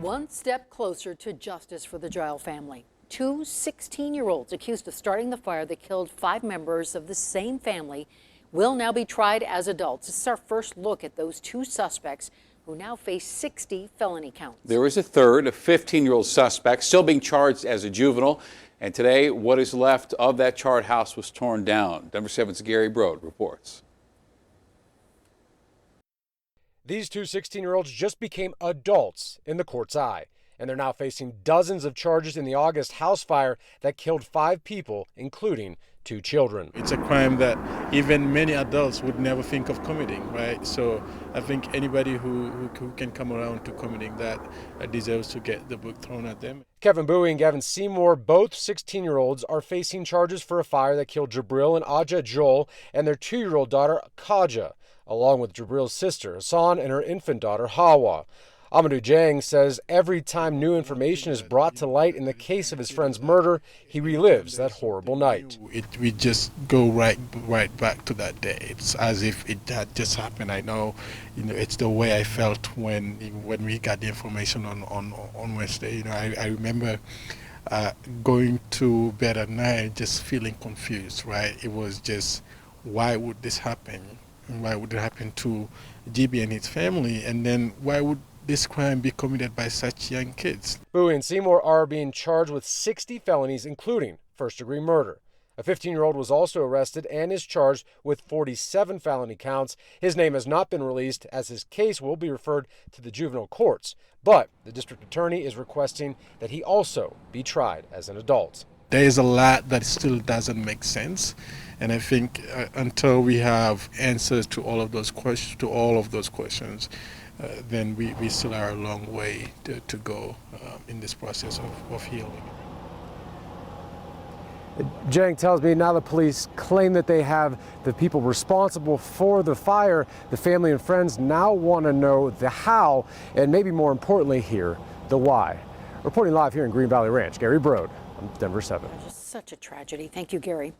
One step closer to justice for the Gile family. Two 16-year-olds accused of starting the fire that killed 5 members of the same family will now be tried as adults. This is our first look at those 2 suspects who now face 60 felony counts. There is a third, a 15-year-old suspect, still being charged as a juvenile. And today, what is left of that charred house was torn down. Denver 7's Gary Brode reports. These 2 16-year-olds just became adults in the court's eye, and they're now facing dozens of charges in the August house fire that killed 5 people, including 2 children. It's a crime that even many adults would never think of committing, right? So I think anybody who can come around to committing that deserves to get the book thrown at them. Kevin Bowie and Gavin Seymour, both 16-year-olds, are facing charges for a fire that killed Jabril and Aja Joel and their 2-year-old daughter, Kaja, along with Jabril's sister, Hassan, and her infant daughter, Hawa. Amadou Jang says every time new information is brought to light in the case of his friend's murder, he relives that horrible night. We just go right back to that day. It's as if it had just happened. I know, it's the way I felt when we got the information on Wednesday. I remember going to bed at night just feeling confused, right? It was just, why would this happen? Why would it happen to GB and his family? And then why would this crime be committed by such young kids? Bowie and Seymour are being charged with 60 felonies, including first-degree murder. A 15-year-old was also arrested and is charged with 47 felony counts. His name has not been released, as his case will be referred to the juvenile courts. But the district attorney is requesting that he also be tried as an adult. There is a lot that still doesn't make sense, and I think until we have answers to all of those questions, then we still are a long way to go in this process of healing. Jang tells me now the police claim that they have the people responsible for the fire. The family and friends now want to know the how, and maybe more importantly here, the why. Reporting live here in Green Valley Ranch, Gary Brode, Denver 7. Just such a tragedy. Thank you, Gary.